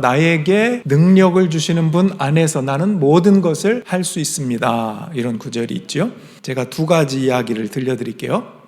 나에게 능력을 주시는 분 안에서 나는 모든 것을 할 수 있습니다. 이런 구절이 있죠. 제가 두 가지 이야기를 들려드릴게요.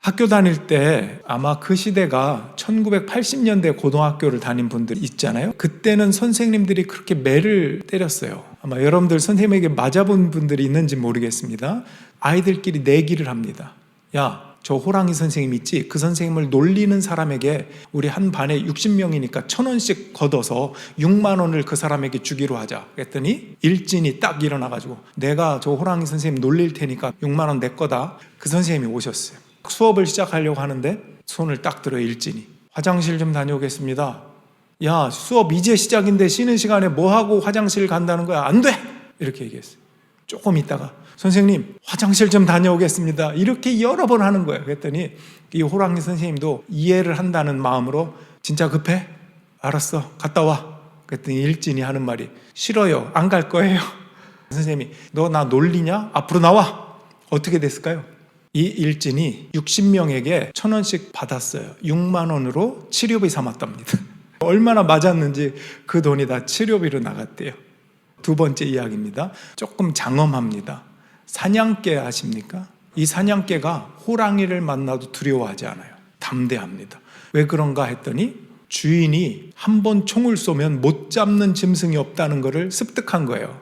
학교 다닐 때 아마 그 시대가 1980년대 고등학교를 다닌 분들 있잖아요. 그때는 선생님들이 그렇게 매를 때렸어요. 아마 여러분들 선생님에게 맞아본 분들이 있는지 모르겠습니다. 아이들끼리 내기를 합니다. 야, 저 호랑이 선생님 있지? 그 선생님을 놀리는 사람에게 우리 한 반에 60명이니까 1,000원씩 걷어서 6만 원을 그 사람에게 주기로 하자. 그랬더니 일진이 딱 일어나가지고 내가 저 호랑이 선생님 놀릴 테니까 6만 원 내 거다. 그 선생님이 오셨어요. 수업을 시작하려고 하는데 손을 딱 들어요. 일진이. 화장실 좀 다녀오겠습니다. 야, 수업 이제 시작인데 쉬는 시간에 뭐하고 화장실 간다는 거야? 안 돼! 이렇게 얘기했어요. 조금 있다가 선생님 화장실 좀 다녀오겠습니다. 이렇게 여러 번 하는 거예요. 그랬더니 이 호랑이 선생님도 이해를 한다는 마음으로 진짜 급해? 알았어, 갔다 와. 그랬더니 일진이 하는 말이 싫어요, 안 갈 거예요. 선생님이 너 나 놀리냐? 앞으로 나와. 어떻게 됐을까요? 이 일진이 60명에게 1,000원씩 받았어요. 6만 원으로 치료비 삼았답니다. 얼마나 맞았는지 그 돈이 다 치료비로 나갔대요. 두 번째 이야기입니다. 조금 장엄합니다. 사냥개 아십니까? 이 사냥개가 호랑이를 만나도 두려워하지 않아요. 담대합니다. 왜 그런가 했더니 주인이 한 번 총을 쏘면 못 잡는 짐승이 없다는 것을 습득한 거예요.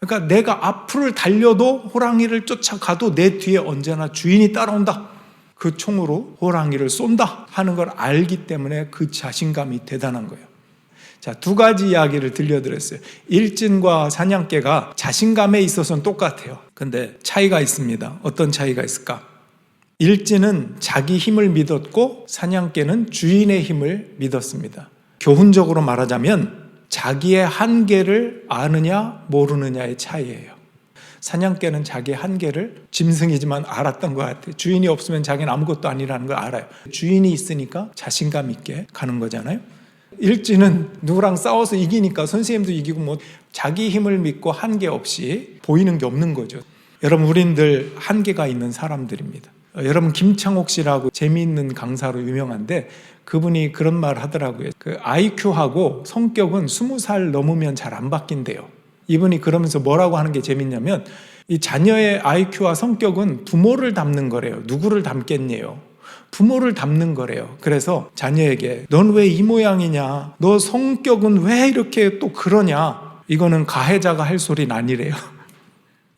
그러니까 내가 앞을 달려도 호랑이를 쫓아가도 내 뒤에 언제나 주인이 따라온다. 그 총으로 호랑이를 쏜다 하는 걸 알기 때문에 그 자신감이 대단한 거예요. 자, 두 가지 이야기를 들려드렸어요. 일진과 사냥개가 자신감에 있어서는 똑같아요. 근데 차이가 있습니다. 어떤 차이가 있을까? 일진은 자기 힘을 믿었고 사냥개는 주인의 힘을 믿었습니다. 교훈적으로 말하자면 자기의 한계를 아느냐 모르느냐의 차이예요. 사냥개는 자기의 한계를 짐승이지만 알았던 것 같아요. 주인이 없으면 자기는 아무것도 아니라는 걸 알아요. 주인이 있으니까 자신감 있게 가는 거잖아요. 일진은 누구랑 싸워서 이기니까 선생님도 이기고 뭐 자기 힘을 믿고 한계 없이 보이는 게 없는 거죠. 여러분, 우리들 한계가 있는 사람들입니다. 여러분, 김창옥 씨라고 재미있는 강사로 유명한데 그분이 그런 말 하더라고요. 그 IQ하고 성격은 20살 넘으면 잘 안 바뀐대요. 이분이 그러면서 뭐라고 하는 게 재밌냐면 이 자녀의 IQ와 성격은 부모를 닮는 거래요. 누구를 닮겠네요. 부모를 닮는 거래요. 그래서 자녀에게 넌 왜 이 모양이냐? 너 성격은 왜 이렇게 또 그러냐? 이거는 가해자가 할 소리는 아니래요.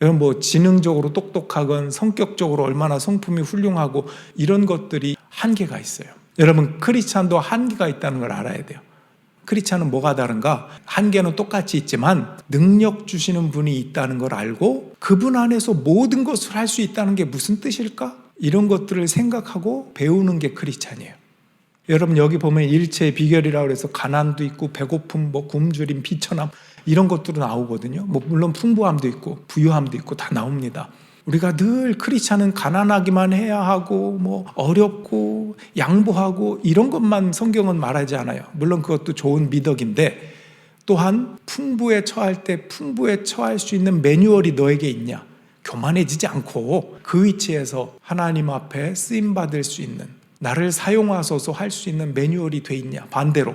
여러분, 뭐 지능적으로 똑똑하건 성격적으로 얼마나 성품이 훌륭하고 이런 것들이 한계가 있어요. 여러분, 크리스찬도 한계가 있다는 걸 알아야 돼요. 크리스찬은 뭐가 다른가? 한계는 똑같이 있지만 능력 주시는 분이 있다는 걸 알고 그분 안에서 모든 것을 할 수 있다는 게 무슨 뜻일까? 이런 것들을 생각하고 배우는 게 크리스찬이에요. 여러분, 여기 보면 일체의 비결이라고 해서 가난도 있고 배고픔, 뭐 굶주림, 비천함 이런 것들도 나오거든요. 뭐 물론 풍부함도 있고 부유함도 있고 다 나옵니다. 우리가 늘 크리스찬은 가난하기만 해야 하고 뭐 어렵고 양보하고 이런 것만 성경은 말하지 않아요. 물론 그것도 좋은 미덕인데 또한 풍부에 처할 때 풍부에 처할 수 있는 매뉴얼이 너에게 있냐? 교만해지지 않고 그 위치에서 하나님 앞에 쓰임받을 수 있는, 나를 사용하소서 할 수 있는 매뉴얼이 돼 있냐? 반대로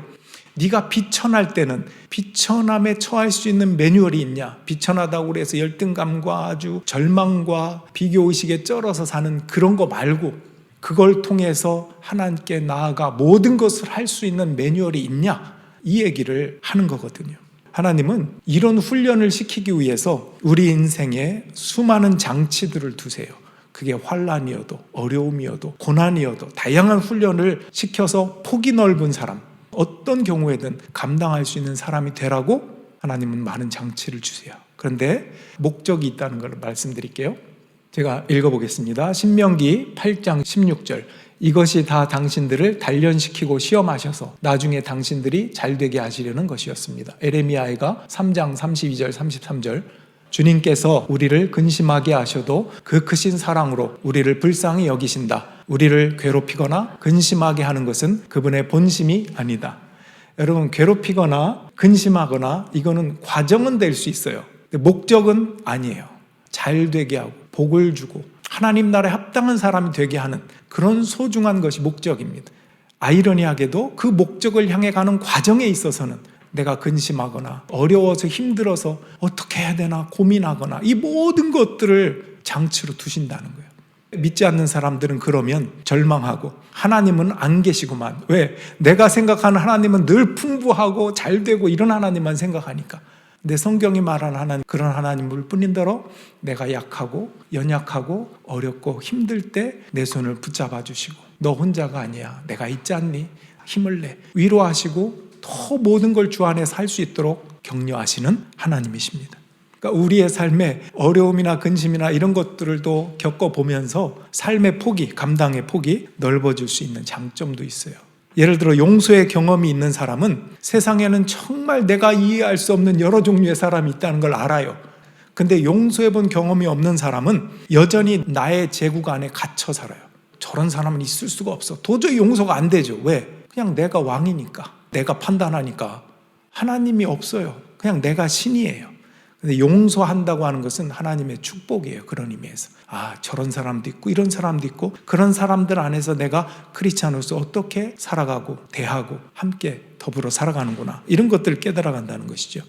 네가 비천할 때는 비천함에 처할 수 있는 매뉴얼이 있냐? 비천하다고 해서 열등감과 아주 절망과 비교의식에 쩔어서 사는 그런 거 말고 그걸 통해서 하나님께 나아가 모든 것을 할 수 있는 매뉴얼이 있냐? 이 얘기를 하는 거거든요. 하나님은 이런 훈련을 시키기 위해서 우리 인생에 수많은 장치들을 두세요. 그게 환난이어도 어려움이어도 고난이어도 다양한 훈련을 시켜서 폭이 넓은 사람, 어떤 경우에든 감당할 수 있는 사람이 되라고 하나님은 많은 장치를 주세요. 그런데 목적이 있다는 걸 말씀드릴게요. 제가 읽어보겠습니다. 신명기 8장 16절. 이것이 다 당신들을 단련시키고 시험하셔서 나중에 당신들이 잘되게 하시려는 것이었습니다. 에레미야가 3장 32절 33절. 주님께서 우리를 근심하게 하셔도 그 크신 사랑으로 우리를 불쌍히 여기신다. 우리를 괴롭히거나 근심하게 하는 것은 그분의 본심이 아니다. 여러분, 괴롭히거나 근심하거나 이거는 과정은 될 수 있어요. 목적은 아니에요. 잘 되게 하고 복을 주고 하나님 나라에 합당한 사람이 되게 하는 그런 소중한 것이 목적입니다. 아이러니하게도 그 목적을 향해 가는 과정에 있어서는 내가 근심하거나 어려워서 힘들어서 어떻게 해야 되나 고민하거나 이 모든 것들을 장치로 두신다는 거예요. 믿지 않는 사람들은 그러면 절망하고 하나님은 안 계시구만. 왜? 내가 생각하는 하나님은 늘 풍부하고 잘되고 이런 하나님만 생각하니까. 근데 성경이 말하는 하나님, 그런 하나님을 뿐인더러 내가 약하고 연약하고 어렵고 힘들 때 내 손을 붙잡아 주시고 너 혼자가 아니야. 내가 있지 않니? 힘을 내. 위로하시고 더 모든 걸 주 안에 살 수 있도록 격려하시는 하나님이십니다. 그러니까 우리의 삶에 어려움이나 근심이나 이런 것들도 겪어보면서 삶의 폭이, 감당의 폭이 넓어질 수 있는 장점도 있어요. 예를 들어 용서의 경험이 있는 사람은 세상에는 정말 내가 이해할 수 없는 여러 종류의 사람이 있다는 걸 알아요. 근데 용서해본 경험이 없는 사람은 여전히 나의 제국 안에 갇혀 살아요. 저런 사람은 있을 수가 없어. 도저히 용서가 안 되죠. 왜? 그냥 내가 왕이니까, 내가 판단하니까. 하나님이 없어요. 그냥 내가 신이에요. 근데 용서한다고 하는 것은 하나님의 축복이에요. 그런 의미에서. 저런 사람도 있고 이런 사람도 있고 그런 사람들 안에서 내가 크리스찬으로서 어떻게 살아가고 대하고 함께 더불어 살아가는구나. 이런 것들을 깨달아간다는 것이죠.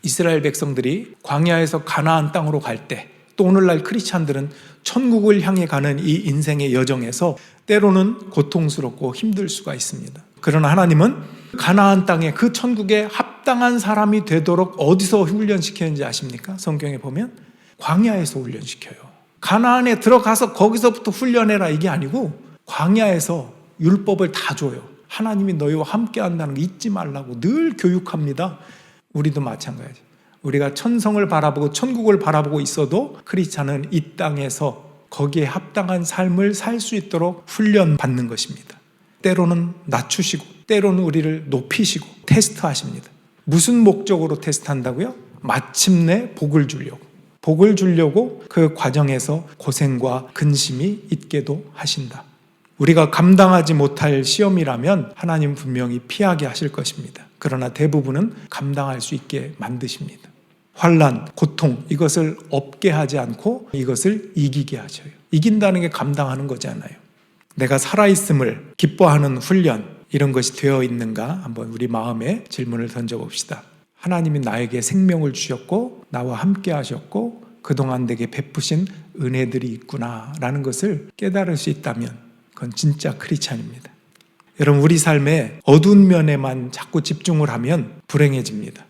이스라엘 백성들이 광야에서 가나안 땅으로 갈 때, 또 오늘날 크리스찬들은 천국을 향해 가는 이 인생의 여정에서 때로는 고통스럽고 힘들 수가 있습니다. 그러나 하나님은 가나안 땅에 그 천국에 합당한 사람이 되도록 어디서 훈련시키는지 아십니까? 성경에 보면 광야에서 훈련시켜요. 가나안에 들어가서 거기서부터 훈련해라 이게 아니고 광야에서 율법을 다 줘요. 하나님이 너희와 함께 한다는 거 잊지 말라고 늘 교육합니다. 우리도 마찬가지. 우리가 천성을 바라보고 천국을 바라보고 있어도 크리스찬은 이 땅에서 거기에 합당한 삶을 살 수 있도록 훈련받는 것입니다. 때로는 낮추시고 때로는 우리를 높이시고 테스트하십니다. 무슨 목적으로 테스트한다고요? 마침내 복을 주려고. 복을 주려고 그 과정에서 고생과 근심이 있게도 하신다. 우리가 감당하지 못할 시험이라면 하나님 분명히 피하게 하실 것입니다. 그러나 대부분은 감당할 수 있게 만드십니다. 환난, 고통 이것을 없게 하지 않고 이것을 이기게 하셔요. 이긴다는 게 감당하는 거잖아요. 내가 살아있음을 기뻐하는 훈련 이런 것이 되어 있는가 한번 우리 마음에 질문을 던져봅시다. 하나님이 나에게 생명을 주셨고 나와 함께 하셨고 그동안 내게 베푸신 은혜들이 있구나라는 것을 깨달을 수 있다면 그건 진짜 크리스찬입니다. 여러분 우리 삶의 어두운 면에만 자꾸 집중을 하면 불행해집니다.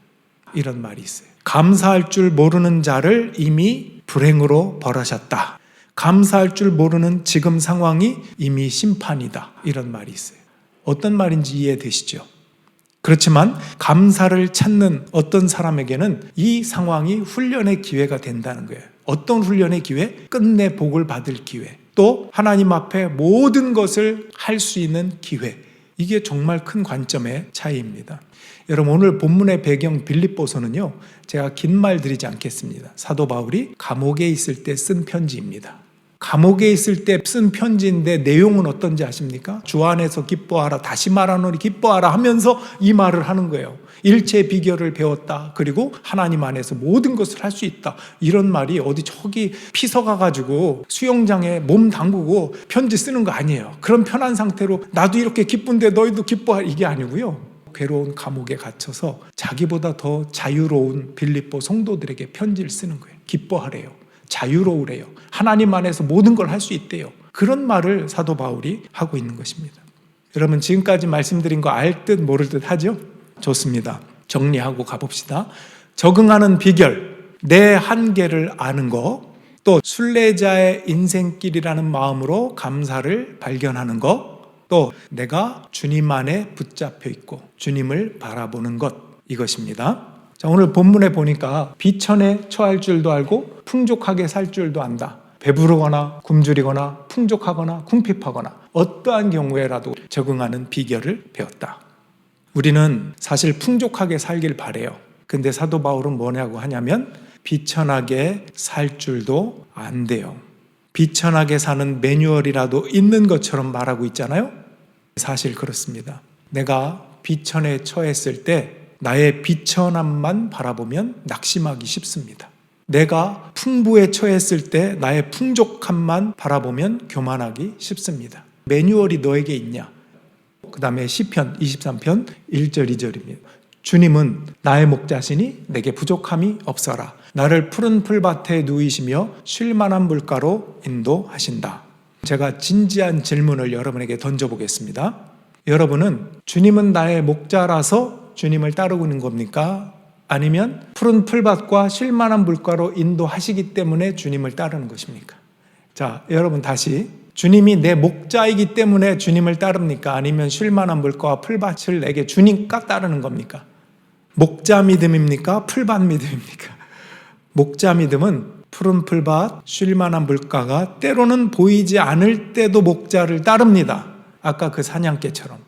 이런 말이 있어요. 감사할 줄 모르는 자를 이미 불행으로 벌하셨다. 감사할 줄 모르는 지금 상황이 이미 심판이다. 이런 말이 있어요. 어떤 말인지 이해되시죠? 그렇지만 감사를 찾는 어떤 사람에게는 이 상황이 훈련의 기회가 된다는 거예요. 어떤 훈련의 기회? 끝내 복을 받을 기회. 또 하나님 앞에 모든 것을 할 수 있는 기회. 이게 정말 큰 관점의 차이입니다. 여러분 오늘 본문의 배경 빌립보서는요. 제가 긴 말 드리지 않겠습니다. 사도 바울이 감옥에 있을 때 쓴 편지입니다. 감옥에 있을 때 쓴 편지인데 내용은 어떤지 아십니까? 주 안에서 기뻐하라, 다시 말하노니 기뻐하라 하면서 이 말을 하는 거예요. 일체 비결을 배웠다. 그리고 하나님 안에서 모든 것을 할 수 있다. 이런 말이 어디 저기 피서 가가지고 수영장에 몸 담그고 편지 쓰는 거 아니에요. 그런 편한 상태로 나도 이렇게 기쁜데 너희도 기뻐하 이게 아니고요. 괴로운 감옥에 갇혀서 자기보다 더 자유로운 빌립보 성도들에게 편지를 쓰는 거예요. 기뻐하래요. 자유로우래요. 하나님 안에서 모든 걸 할 수 있대요. 그런 말을 사도 바울이 하고 있는 것입니다. 여러분 지금까지 말씀드린 거 알 듯 모를 듯 하죠? 좋습니다. 정리하고 가봅시다. 적응하는 비결, 내 한계를 아는 거, 또 순례자의 인생길이라는 마음으로 감사를 발견하는 것, 또 내가 주님 안에 붙잡혀 있고 주님을 바라보는 것, 이것입니다. 자, 오늘 본문에 보니까 비천에 처할 줄도 알고 풍족하게 살 줄도 안다. 배부르거나 굶주리거나 풍족하거나 궁핍하거나 어떠한 경우에라도 적응하는 비결을 배웠다. 우리는 사실 풍족하게 살길 바래요. 근데 사도 바울은 뭐냐고 하냐면 비천하게 살 줄도 안 돼요. 비천하게 사는 매뉴얼이라도 있는 것처럼 말하고 있잖아요. 사실 그렇습니다. 내가 비천에 처했을 때 나의 비천함만 바라보면 낙심하기 쉽습니다. 내가 풍부에 처했을 때 나의 풍족함만 바라보면 교만하기 쉽습니다. 매뉴얼이 너에게 있냐? 그 다음에 시편 23편 1절 2절입니다. 주님은 나의 목자시니 내게 부족함이 없어라. 나를 푸른 풀밭에 누이시며 쉴만한 물가로 인도하신다. 제가 진지한 질문을 여러분에게 던져보겠습니다. 여러분은 주님은 나의 목자라서 주님을 따르고 있는 겁니까? 아니면 푸른 풀밭과 쉴만한 물가로 인도하시기 때문에 주님을 따르는 것입니까? 자, 여러분 다시, 주님이 내 목자이기 때문에 주님을 따릅니까? 아니면 쉴만한 물가와 풀밭을 내게 주니까 따르는 겁니까? 목자 믿음입니까? 풀밭 믿음입니까? 목자 믿음은 푸른 풀밭, 쉴만한 물가가 때로는 보이지 않을 때도 목자를 따릅니다. 아까 그 사냥개처럼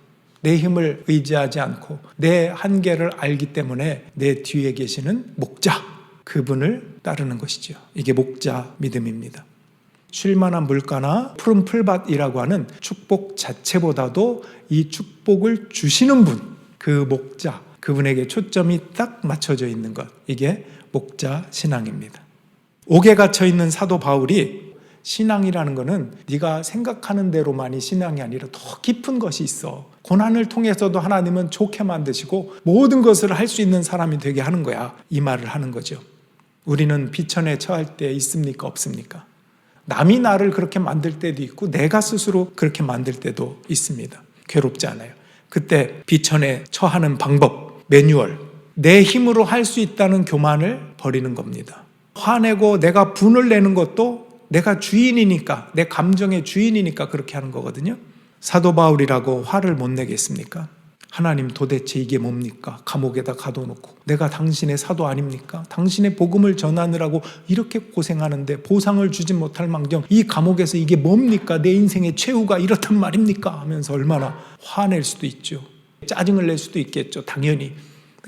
내 힘을 의지하지 않고 내 한계를 알기 때문에 내 뒤에 계시는 목자, 그분을 따르는 것이죠. 이게 목자 믿음입니다. 쉴만한 물가나 푸른 풀밭이라고 하는 축복 자체보다도 이 축복을 주시는 분, 그 목자, 그분에게 초점이 딱 맞춰져 있는 것, 이게 목자 신앙입니다. 옥에 갇혀 있는 사도 바울이 신앙이라는 것은 네가 생각하는 대로만이 신앙이 아니라 더 깊은 것이 있어. 고난을 통해서도 하나님은 좋게 만드시고 모든 것을 할 수 있는 사람이 되게 하는 거야. 이 말을 하는 거죠. 우리는 비천에 처할 때 있습니까? 없습니까? 남이 나를 그렇게 만들 때도 있고 내가 스스로 그렇게 만들 때도 있습니다. 괴롭지 않아요. 그때 비천에 처하는 방법, 매뉴얼, 내 힘으로 할 수 있다는 교만을 버리는 겁니다. 화내고 내가 분을 내는 것도 내가 주인이니까, 내 감정의 주인이니까 그렇게 하는 거거든요. 사도 바울이라고 화를 못 내겠습니까? 하나님 도대체 이게 뭡니까? 감옥에다 가둬놓고 내가 당신의 사도 아닙니까? 당신의 복음을 전하느라고 이렇게 고생하는데 보상을 주지 못할 망정 이 감옥에서 이게 뭡니까? 내 인생의 최후가 이렇단 말입니까? 하면서 얼마나 화낼 수도 있죠. 짜증을 낼 수도 있겠죠. 당연히.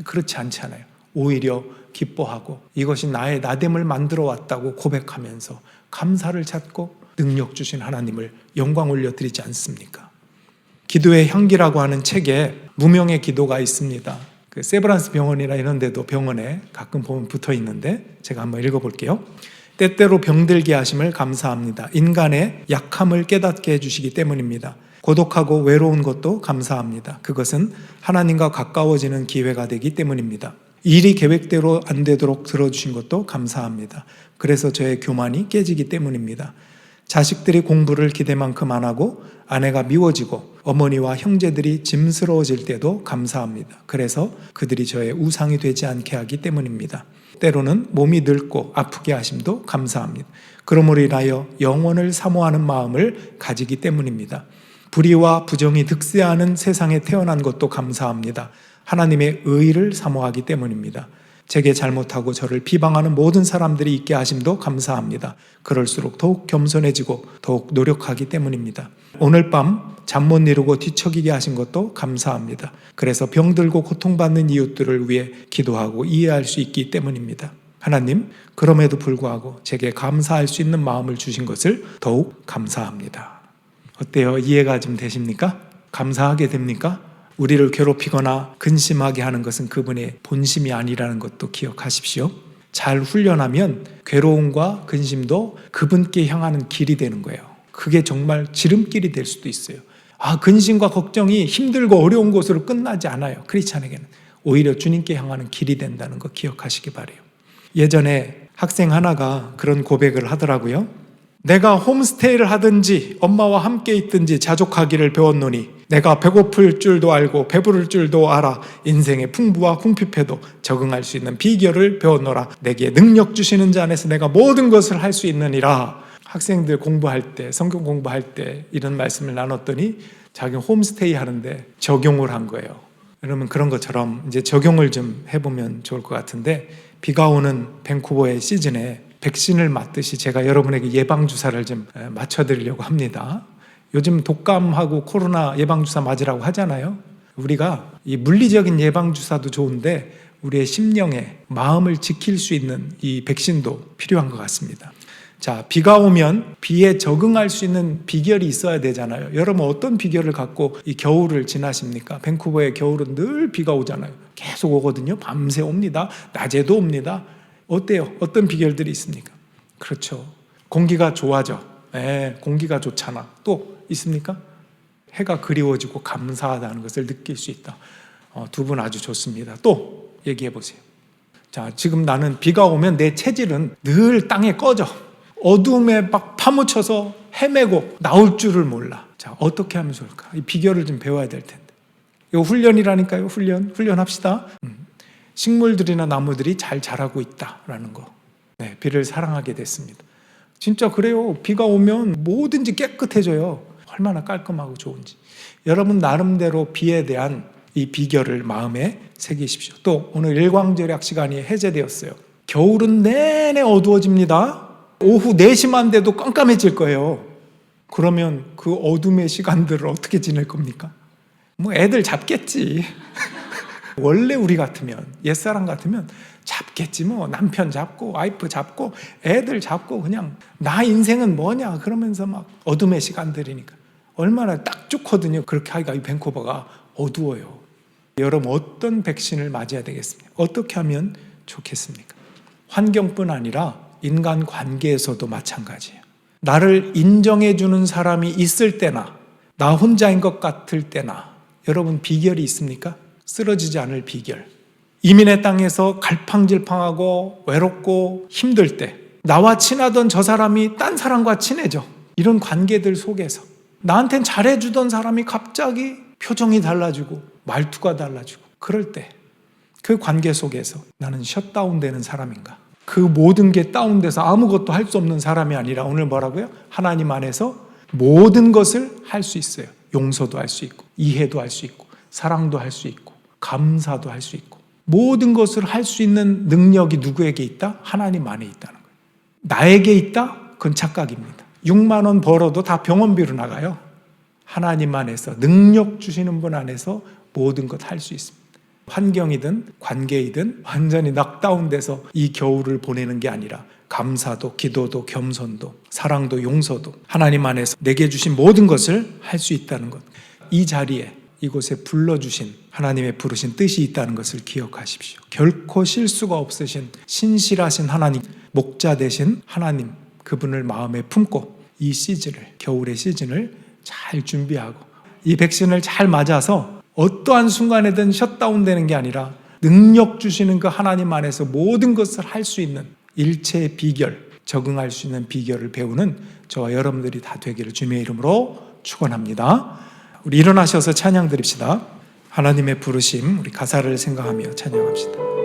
그렇지 않잖아요. 오히려 기뻐하고 이것이 나의 나됨을 만들어 왔다고 고백하면서 감사를 찾고 능력 주신 하나님을 영광 올려드리지 않습니까? 기도의 향기라고 하는 책에 무명의 기도가 있습니다. 그 세브란스 병원이나 이런 데도 병원에 가끔 보면 붙어 있는데 제가 한번 읽어볼게요. 때때로 병들게 하심을 감사합니다. 인간의 약함을 깨닫게 해주시기 때문입니다. 고독하고 외로운 것도 감사합니다. 그것은 하나님과 가까워지는 기회가 되기 때문입니다. 일이 계획대로 안 되도록 들어주신 것도 감사합니다. 그래서 저의 교만이 깨지기 때문입니다. 자식들이 공부를 기대만큼 안 하고 아내가 미워지고 어머니와 형제들이 짐스러워질 때도 감사합니다. 그래서 그들이 저의 우상이 되지 않게 하기 때문입니다. 때로는 몸이 늙고 아프게 하심도 감사합니다. 그러므로 인하여 영원을 사모하는 마음을 가지기 때문입니다. 불의와 부정이 득세하는 세상에 태어난 것도 감사합니다. 하나님의 의를 사모하기 때문입니다. 제게 잘못하고 저를 비방하는 모든 사람들이 있게 하심도 감사합니다. 그럴수록 더욱 겸손해지고 더욱 노력하기 때문입니다. 오늘 밤 잠 못 이루고 뒤척이게 하신 것도 감사합니다. 그래서 병들고 고통받는 이웃들을 위해 기도하고 이해할 수 있기 때문입니다. 하나님, 그럼에도 불구하고 제게 감사할 수 있는 마음을 주신 것을 더욱 감사합니다. 어때요? 이해가 좀 되십니까? 감사하게 됩니까? 우리를 괴롭히거나 근심하게 하는 것은 그분의 본심이 아니라는 것도 기억하십시오. 잘 훈련하면 괴로움과 근심도 그분께 향하는 길이 되는 거예요. 그게 정말 지름길이 될 수도 있어요. 근심과 걱정이 힘들고 어려운 곳으로 끝나지 않아요. 크리스찬에게는 오히려 주님께 향하는 길이 된다는 거 기억하시기 바라요. 예전에 학생 하나가 그런 고백을 하더라고요. 내가 홈스테이를 하든지 엄마와 함께 있든지 자족하기를 배웠노니 내가 배고플 줄도 알고 배부를 줄도 알아 인생의 풍부와 궁핍에도 적응할 수 있는 비결을 배웠노라. 내게 능력 주시는 자 안에서 내가 모든 것을 할 수 있느니라. 학생들 공부할 때, 성경 공부할 때 이런 말씀을 나눴더니 자기 홈스테이 하는데 적용을 한 거예요. 여러분 그런 것처럼 이제 적용을 좀 해보면 좋을 것 같은데 비가 오는 밴쿠버의 시즌에 백신을 맞듯이 제가 여러분에게 예방주사를 좀 맞춰드리려고 합니다. 요즘 독감하고 코로나 예방주사 맞으라고 하잖아요. 우리가 이 물리적인 예방주사도 좋은데 우리의 심령에 마음을 지킬 수 있는 이 백신도 필요한 것 같습니다. 자, 비가 오면 비에 적응할 수 있는 비결이 있어야 되잖아요. 여러분 어떤 비결을 갖고 이 겨울을 지나십니까? 밴쿠버의 겨울은 늘 비가 오잖아요. 계속 오거든요. 밤새 옵니다. 낮에도 옵니다. 어때요? 어떤 비결들이 있습니까? 그렇죠. 공기가 좋아져. 공기가 좋잖아. 또 있습니까? 해가 그리워지고 감사하다는 것을 느낄 수 있다. 두 분 아주 좋습니다. 또 얘기해 보세요. 자, 지금 나는 비가 오면 내 체질은 늘 땅에 꺼져. 어둠에 막 파묻혀서 헤매고 나올 줄을 몰라. 자, 어떻게 하면 좋을까? 이 비결을 좀 배워야 될 텐데. 이거 훈련이라니까요. 훈련합시다. 식물들이나 나무들이 잘 자라고 있다라는 거. 네, 비를 사랑하게 됐습니다. 진짜 그래요. 비가 오면 뭐든지 깨끗해져요. 얼마나 깔끔하고 좋은지. 여러분 나름대로 비에 대한 이 비결을 마음에 새기십시오. 또 오늘 일광절약 시간이 해제되었어요. 겨울은 내내 어두워집니다. 오후 4시만 돼도 깜깜해질 거예요. 그러면 그 어둠의 시간들을 어떻게 지낼 겁니까? 뭐 애들 잡겠지. 원래 우리 같으면, 옛사람 같으면 잡겠지 뭐. 남편 잡고 와이프 잡고 애들 잡고 그냥 나 인생은 뭐냐 그러면서 막 어둠의 시간들이니까 얼마나 딱 좋거든요. 그렇게 하기가. 이 밴쿠버가 어두워요. 여러분 어떤 백신을 맞아야 되겠습니까? 어떻게 하면 좋겠습니까? 환경뿐 아니라 인간 관계에서도 마찬가지예요. 나를 인정해 주는 사람이 있을 때나 나 혼자인 것 같을 때나 여러분 비결이 있습니까? 쓰러지지 않을 비결. 이민의 땅에서 갈팡질팡하고 외롭고 힘들 때 나와 친하던 저 사람이 딴 사람과 친해져. 이런 관계들 속에서 나한텐 잘해주던 사람이 갑자기 표정이 달라지고 말투가 달라지고 그럴 때 그 관계 속에서 나는 셧다운 되는 사람인가? 그 모든 게 다운돼서 아무것도 할 수 없는 사람이 아니라 오늘 뭐라고요? 하나님 안에서 모든 것을 할 수 있어요. 용서도 할 수 있고 이해도 할 수 있고 사랑도 할 수 있고 감사도 할 수 있고 모든 것을 할 수 있는 능력이 누구에게 있다? 하나님 안에 있다는 거예요. 나에게 있다? 그건 착각입니다. 6만 원 벌어도 다 병원비로 나가요. 하나님 안에서 능력 주시는 분 안에서 모든 것 할 수 있습니다. 환경이든 관계이든 완전히 넉다운돼서 이 겨울을 보내는 게 아니라 감사도 기도도 겸손도 사랑도 용서도 하나님 안에서 내게 주신 모든 것을 할 수 있다는 것. 이 자리에 이곳에 불러주신 하나님의 부르신 뜻이 있다는 것을 기억하십시오. 결코 실수가 없으신 신실하신 하나님, 목자 되신 하나님, 그분을 마음에 품고 이 시즌을, 겨울의 시즌을 잘 준비하고 이 백신을 잘 맞아서 어떠한 순간에든 셧다운 되는 게 아니라 능력 주시는 그 하나님 안에서 모든 것을 할 수 있는 일체의 비결, 적응할 수 있는 비결을 배우는 저와 여러분들이 다 되기를 주님의 이름으로 축원합니다. 우리 일어나셔서 찬양 드립시다. 하나님의 부르심, 우리 가사를 생각하며 찬양합시다.